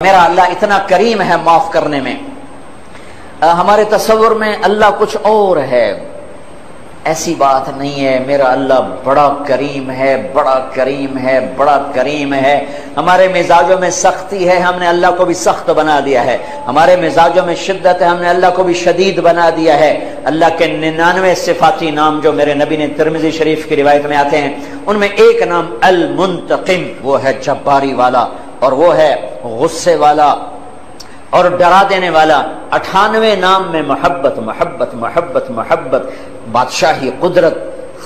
میرا اللہ اتنا کریم ہے معاف کرنے میں. ہمارے تصور میں اللہ کچھ اور ہے، ایسی بات نہیں ہے. میرا اللہ بڑا کریم ہے، بڑا کریم ہے، بڑا کریم ہے. ہمارے مزاجوں میں سختی ہے، ہم نے اللہ کو بھی سخت بنا دیا ہے. ہمارے مزاجوں میں شدت ہے، ہم نے اللہ کو بھی شدید بنا دیا ہے. اللہ کے 99 صفاتی نام جو میرے نبی نے ترمذی شریف کی روایت میں آتے ہیں، ان میں ایک نام المنتقم، وہ ہے جباری والا، اور وہ ہے غصے والا اور ڈرا دینے والا. 98 نام میں محبت محبت محبت محبت، بادشاہی، قدرت،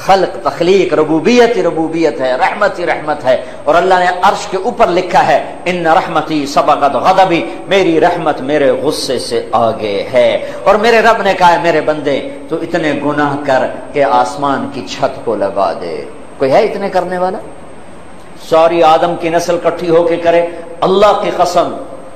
خلق، تخلیق، ربوبیت ہی ربوبیت ہے، رحمت ہی رحمت ہے. اور اللہ نے عرش کے اوپر لکھا ہے ان رحمتی سبقت غضبی، میری رحمت میرے غصے سے آگے ہے. اور میرے رب نے کہا ہے میرے بندے تو اتنے گناہ کر کہ آسمان کی چھت کو لگا دے. کوئی ہے اتنے کرنے والا؟ ساری آدم کی نسل کٹھی ہو کے کرے، اللہ کی قسم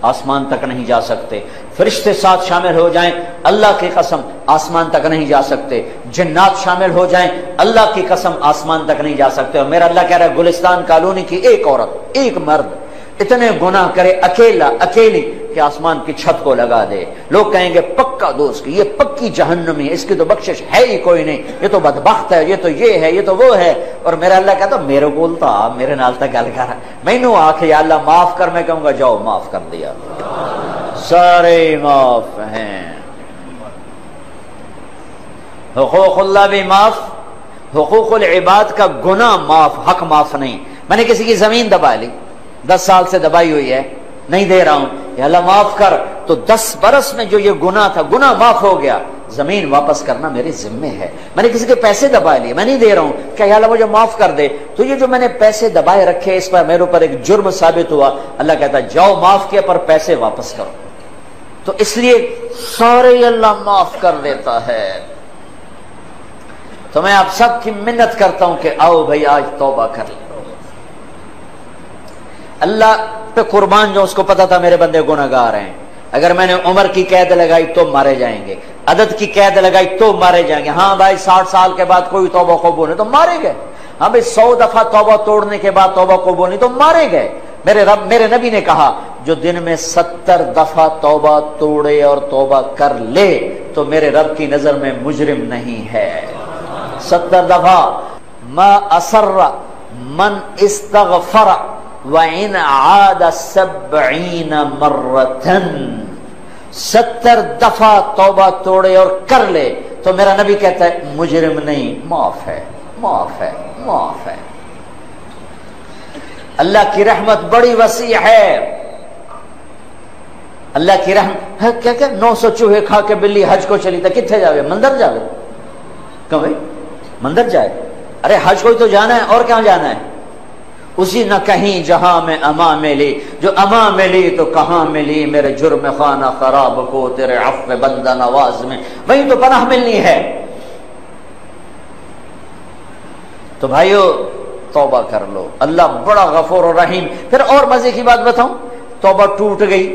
آسمان تک نہیں جا سکتے. فرشتے ساتھ شامل ہو جائیں، اللہ کی قسم آسمان تک نہیں جا سکتے. جنات شامل ہو جائیں، اللہ کی قسم آسمان تک نہیں جا سکتے. اور میرا اللہ کہہ رہا ہے گلستان کالونی کی ایک عورت، ایک مرد اتنے گناہ کرے اکیلا اکیلی کہ آسمان کی چھت کو لگا دے. لوگ کہیں گے پکا دوست کی، یہ پکی جہنمی ہے، اس کی تو بخشش ہے ہی کوئی نہیں، یہ تو بدبخت ہے، یہ تو یہ ہے، یہ تو وہ ہے. اور میرا اللہ کہتا میرے بولتا میرے نال تک گل کر، مینوں آکھ یا اللہ معاف کر، میں کہوں گا جاؤ معاف کر دیا، سارے معاف ہیں. حقوق اللہ بھی معاف، حقوق العباد کا گناہ معاف، حق معاف نہیں. میں نے کسی کی زمین دبا لی، 10 سال سے دبائی ہوئی ہے، نہیں دے رہا ہوں، یا اللہ معاف کر، تو 10 برس میں جو یہ گناہ تھا، گناہ معاف ہو گیا، زمین واپس کرنا میرے ذمے ہے. میں نے کسی کے پیسے دبا لیے، میں نہیں دے رہا ہوں، کہ یا اللہ مجھے معاف کر دے، تو یہ جو میں نے پیسے دبائے رکھے اس پر میرے اوپر ایک جرم ثابت ہوا. اللہ کہتا جاؤ معاف کیا پر پیسے واپس کرو. تو اس لیے سارے اللہ معاف کر دیتا ہے. تو میں آپ سب کی منت کرتا ہوں کہ آؤ بھائی آج توبہ کر لیں. اللہ پہ قربان جو اس کو پتا تھا میرے بندے گناہگار ہیں. اگر میں نے عمر کی قید لگائی تو مارے جائیں گے، عدد کی قید لگائی تو مارے جائیں گے. ہاں بھائی 60 سال کے بعد کوئی توبہ قبول نہیں تو مارے گئے. ہاں بھائی 100 دفعہ توبہ توڑنے کے بعد توبہ قبول نہیں تو مارے گئے. میرے نبی نے کہا جو دن میں 70 دفعہ توبہ توڑے اور توبہ کر لے تو میرے رب کی نظر میں مجرم نہیں ہے. 70 دفعہ. ما اسر من استغفر وَإِنْ عَادَ 70 مرَّةً، 70 دفعہ توبہ توڑے اور کر لے تو میرا نبی کہتا ہے مجرم نہیں، معاف ہے، معاف ہے، معاف ہے. اللہ کی رحمت بڑی وسیع ہے. اللہ کی رحمت کیا 900 چوہے کھا کے بلی حج کو چلی تھا، کتنے جاوے؟ مندر جاوے؟ کیوں بھائی مندر جائے؟ ارے حج کو ہی تو جانا ہے، اور کہاں جانا ہے؟ اسی نہ کہیں جہاں میں اما ملی، جو اما ملی تو کہاں ملی، میرے جرم خانہ خراب کو تیرے عفو بندہ نواز میں، وہیں تو پناہ ملنی ہے. تو بھائیو توبہ کر لو، اللہ بڑا غفور و رحیم. پھر اور مزے کی بات بتاؤں، توبہ ٹوٹ گئی،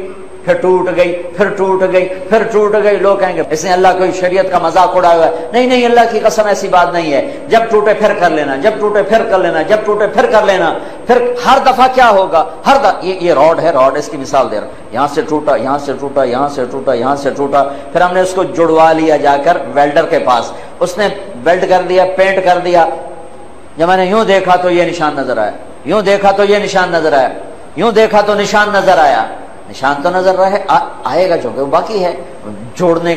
پھر ٹوٹ گئی، پھر ٹوٹ گئی، پھر ٹوٹ گئی. لوگ کہیں گے اس نے اللہ کوئی شریعت کا مذاق اڑایا ہوا ہے. نہیں نہیں، اللہ کی قسم ایسی بات نہیں ہے. جب ٹوٹے پھر کر لینا، جب ٹوٹے پھر کر لینا، جب ٹوٹے پھر کر لینا. پھر ہر دفعہ کیا ہوگا؟ یہ روڈ ہے، روڈ اس کی مثال دے رہا ہوں، یہاں سے ٹوٹا، یہاں سے ٹوٹا، یہاں سے ٹوٹا، یہاں سے ٹوٹا. پھر ہم نے اس کو جڑوا لیا جا کر ویلڈر کے پاس، اس نے ویلڈ کر دیا، پینٹ کر دیا. جب میں نے یوں دیکھا تو یہ نشان نظر آیا، یوں دیکھا تو یہ نشان نظر آیا، یوں دیکھا تو نشان نظر آیا. نشان تو نظر رہے آئے گا چونکہ وہ باقی ہے، جڑنے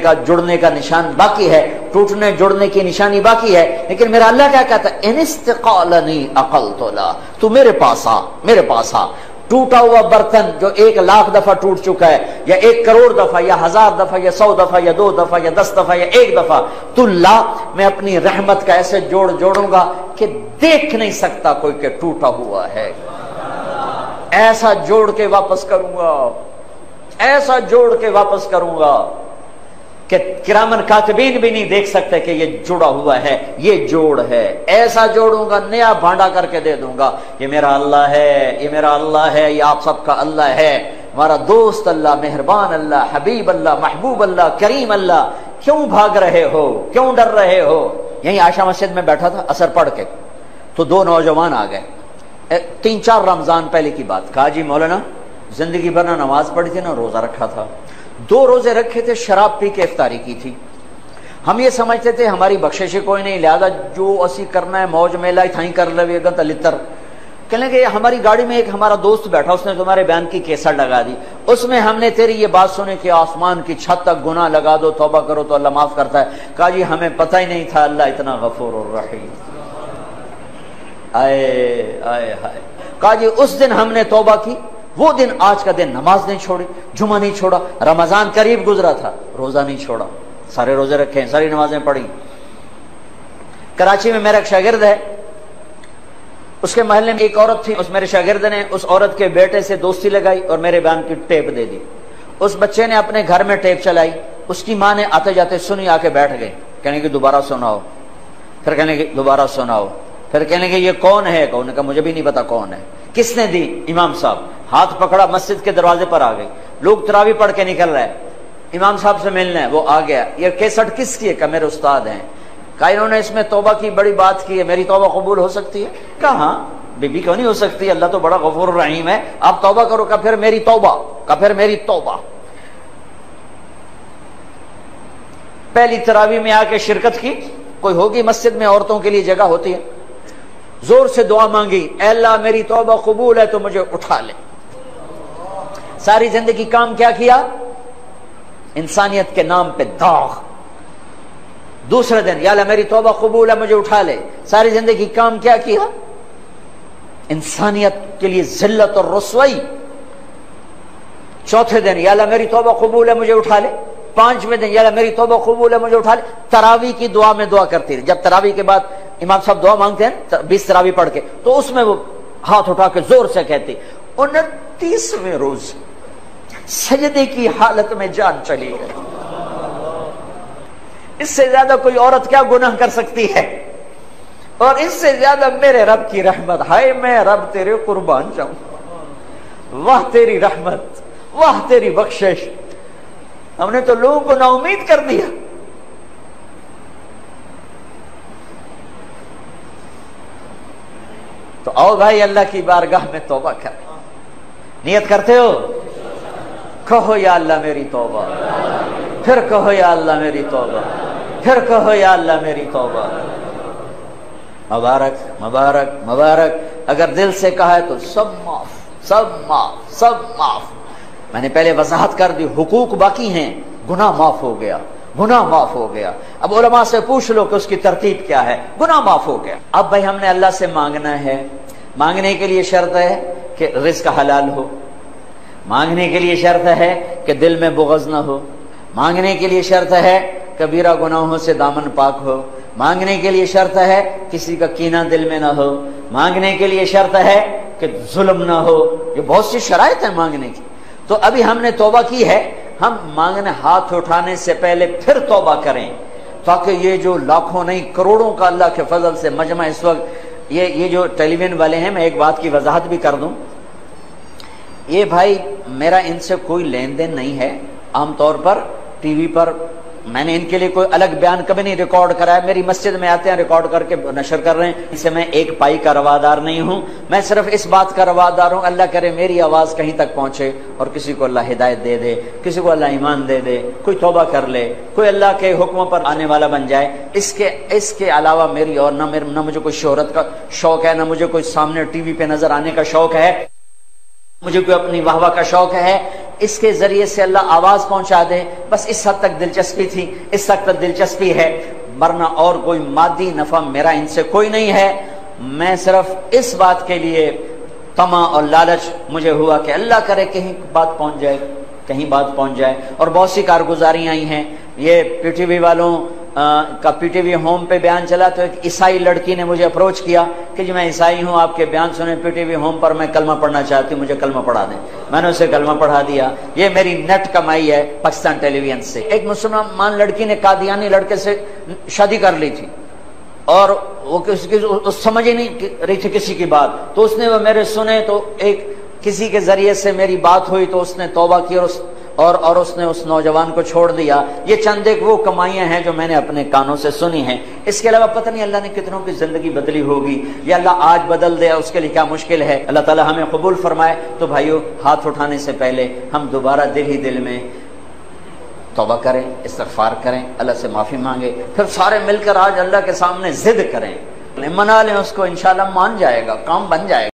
کا نشان باقی ہے، ٹوٹنے جڑنے کی نشانی باقی ہے. لیکن میرا اللہ کیا کہتا ہے ان استقالنی عقلت لا، تو میرے پاس آ، میرے پاس آ. ٹوٹا ہوا برتن جو 1,00,000 دفعہ ٹوٹ چکا ہے، یا 1 کروڑ دفعہ، یا 1000 دفعہ، یا 100 دفعہ، یا 2 دفعہ، یا 10 دفعہ، یا 1 دفعہ، تو لا، میں اپنی رحمت کا ایسے جوڑوں گا کہ دیکھ نہیں سکتا کوئی کہ ٹوٹا ہوا ہے. ایسا جوڑ کے واپس کروں گا، ایسا جوڑ کے واپس کروں گا کہ کرامن کاتبین بھی نہیں دیکھ سکتے کہ یہ جڑا ہوا ہے، یہ جوڑ ہے. ایسا جوڑوں گا، نیا بھانڈا کر کے دے دوں گا. یہ میرا اللہ ہے، یہ میرا اللہ ہے، یہ آپ سب کا اللہ ہے، ہمارا دوست اللہ، مہربان اللہ، حبیب اللہ، محبوب اللہ، کریم اللہ. کیوں بھاگ رہے ہو؟ کیوں ڈر رہے ہو؟ یہیں عائشہ مسجد میں بیٹھا تھا عصر پڑھ کے، تو 2 نوجوان آ گئے. 3-4 رمضان پہلے کی بات. کہا جی مولانا زندگی بھر نہ نماز پڑھی تھی نہ روزہ رکھا تھا. 2 روزے رکھے تھے, شراب پی کے افطاری کی تھی. ہم یہ سمجھتے تھے ہماری بخشش کوئی نہیں, لہذا جو اسی کرنا ہے موج میلہ تھیں کر لے گا تلتر. کہنے کہ ہماری گاڑی میں ایک ہمارا دوست بیٹھا, اس نے تمہارے بیان کی کیسٹ لگا دی, اس میں ہم نے تیری یہ بات سنی کہ آسمان کی چھت تک گناہ لگا دو, توبہ کرو تو اللہ معاف کرتا ہے. کہا جی ہمیں پتہ ہی نہیں تھا اللہ اتنا غفور الرحیم. آئے آئے ہائے. کہا جی اس دن ہم نے توبہ کی, وہ دن آج کا دن نماز نہیں چھوڑی, جمعہ نہیں چھوڑا, رمضان قریب گزرا تھا روزہ نہیں چھوڑا, سارے روزے رکھے, ساری نمازیں پڑھی. کراچی میں میرا ایک شاگرد ہے, اس کے محلے میں ایک عورت تھی, اس میرے شاگرد نے اس عورت کے بیٹے سے دوستی لگائی اور میرے بیان کی ٹیپ دے دی. اس بچے نے اپنے گھر میں ٹیپ چلائی, اس کی ماں نے آتے جاتے سنی, آ کے بیٹھ گئے, کہنے کہ دوبارہ سناؤ, پھر کہنے کہ دوبارہ سناؤ, پھر کہنے کہ یہ کون ہے؟ انہوں نے کہا مجھے بھی نہیں پتا کون ہے. کس نے دی؟ امام صاحب. ہاتھ پکڑا, مسجد کے دروازے پر آ گئی, لوگ تراویح پڑھ کے نکل رہے, امام صاحب سے ملنا ہے, وہ آ گیا. یہ کیسٹ کس کی ہے؟ کہ میرے استاد ہیں. کہا انہوں نے اس میں توبہ کی بڑی بات کی ہے, میری توبہ قبول ہو سکتی ہے؟ کہا ہاں بی بی کیوں نہیں ہو سکتی, اللہ تو بڑا غفور الرحیم ہے, آپ توبہ کرو. کہ پھر میری توبہ, کہ پھر میری توبہ. پہلی تراویح میں آ کے شرکت کی, کوئی ہوگی مسجد میں عورتوں کے لیے جگہ ہوتی ہے, زور سے دعا مانگی, اے اللہ میری توبہ قبول ہے تو مجھے اٹھا لے. ساری زندگی کام کیا کیا؟ انسانیت کے نام پہ داغ. دوسرے دن یا اللہ میری توبہ قبول ہے مجھے اٹھا لے. ساری زندگی کام کیا کیا؟ انسانیت کے لیے ذلت اور رسوائی. چوتھے دن یا اللہ میری توبہ قبول ہے مجھے اٹھا لے. پانچویں دن یا اللہ میری توبہ قبول ہے مجھے اٹھا لے. تراویح کی دعا میں دعا کرتی رہی. جب تراویح کے بعد امام صاحب دعا مانگتے ہیں 20 تراویح پڑھ کے, تو اس میں وہ ہاتھ اٹھا کے زور سے کہتی, 29ویں روز سجدے کی حالت میں جان چلی گئی. اس سے زیادہ کوئی عورت کیا گناہ کر سکتی ہے؟ اور اس سے زیادہ میرے رب کی رحمت. ہائے میں رب تیرے قربان جاؤں, واہ تیری رحمت, واہ تیری بخشش. ہم نے تو لوگوں کو نا امید کر دیا. تو آؤ بھائی اللہ کی بارگاہ میں توبہ کریں. نیت کرتے ہو؟ کہو یا اللہ میری توبہ, پھر کہو یا اللہ میری توبہ, پھر کہو یا اللہ میری توبہ. مبارک مبارک مبارک. اگر دل سے کہا ہے تو سب معاف, سب معاف, سب معاف. میں نے پہلے وضاحت کر دی, حقوق باقی ہیں, گناہ معاف ہو گیا, گناہ معاف ہو گیا. اب علماء سے پوچھ لو کہ اس کی ترتیب کیا ہے, گناہ معاف ہو گیا. اب بھائی ہم نے اللہ سے مانگنا ہے, مانگنے کے لیے شرط ہے کہ رزق حلال ہو, مانگنے کے لیے شرط ہے کہ دل میں بغض نہ ہو, مانگنے کے لیے شرط ہے کبیرہ گناہوں سے دامن پاک ہو, مانگنے کے لیے شرط ہے کسی کا کینہ دل میں نہ ہو, مانگنے کے لیے شرط ہے کہ ظلم نہ ہو. یہ بہت سی شرائط ہیں مانگنے کی. تو ابھی ہم نے توبہ کی ہے, ہم مانگنے ہاتھ اٹھانے سے پہلے پھر توبہ کریں, تاکہ یہ جو لاکھوں نہیں کروڑوں کا اللہ کے فضل سے مجمع اس وقت یہ جو ٹیلی ویژن والے ہیں, میں ایک بات کی وضاحت بھی کر دوں. یہ بھائی میرا ان سے کوئی لین دین نہیں ہے. عام طور پر ٹی وی پر میں نے ان کے لیے کوئی الگ بیان کبھی نہیں ریکارڈ کرا ہے. میری مسجد میں آتے ہیں, ریکارڈ کر کے نشر کر رہے ہیں. ان سے میں ایک پائی کا روادار نہیں ہوں. میں صرف اس بات کا روادار ہوں, اللہ کرے میری آواز کہیں تک پہنچے اور کسی کو اللہ ہدایت دے دے, کسی کو اللہ ایمان دے دے, کوئی توبہ کر لے, کوئی اللہ کے حکموں پر آنے والا بن جائے. اس کے علاوہ میری اور نہ مجھے کوئی شہرت کا شوق ہے, نہ مجھے کوئی سامنے ٹی وی پہ نظر آنے کا شوق ہے, مجھے کوئی اپنی واہ واہ کا شوق ہے. اس کے ذریعے سے اللہ آواز پہنچا دے, بس اس حد تک دلچسپی تھی, اس حد تک دلچسپی ہے, ورنہ اور کوئی مادی نفع میرا ان سے کوئی نہیں ہے. میں صرف اس بات کے لیے طمع اور لالچ مجھے ہوا کہ اللہ کرے کہیں بات پہنچ جائے, کہیں بات پہنچ جائے. اور بہت سی کارگزاریاں آئی ہیں. یہ پی ٹی وی والوں کا پی ٹی وی ہوم پہ بیان چلا, تو ایک عیسائی لڑکی نے مجھے اپروچ کیا کہ جی میں عیسائی ہوں, آپ کے بیان سنیں پی ٹی وی ہوم پر, میں کلمہ پڑھنا چاہتی ہوں, مجھے کلمہ پڑھا دیں. میں نے اسے کلمہ پڑھا دیا. یہ میری نیٹ کمائی ہے پاکستان ٹیلی ویژن سے. ایک مسلمان لڑکی نے قادیانی لڑکے سے شادی کر لی تھی, اور وہ سمجھ ہی نہیں رہی تھی کسی کی بات, تو اس نے وہ میرے سنے, تو ایک کسی کے ذریعے سے میری بات ہوئی تو اس نے توبہ کی اور اس نے اس نوجوان کو چھوڑ دیا. یہ چند ایک وہ کمائیاں ہیں جو میں نے اپنے کانوں سے سنی ہیں. اس کے علاوہ پتہ نہیں اللہ نے کتنوں کی زندگی بدلی ہوگی, یا اللہ آج بدل دے اس کے لیے کیا مشکل ہے. اللہ تعالی ہمیں قبول فرمائے. تو بھائیو, ہاتھ اٹھانے سے پہلے ہم دوبارہ دل ہی دل میں توبہ کریں, استغفار کریں, اللہ سے معافی مانگے, پھر سارے مل کر آج اللہ کے سامنے ضد کریں, منا لیں اس کو, انشاءاللہ مان جائے گا, کام بن جائے گا.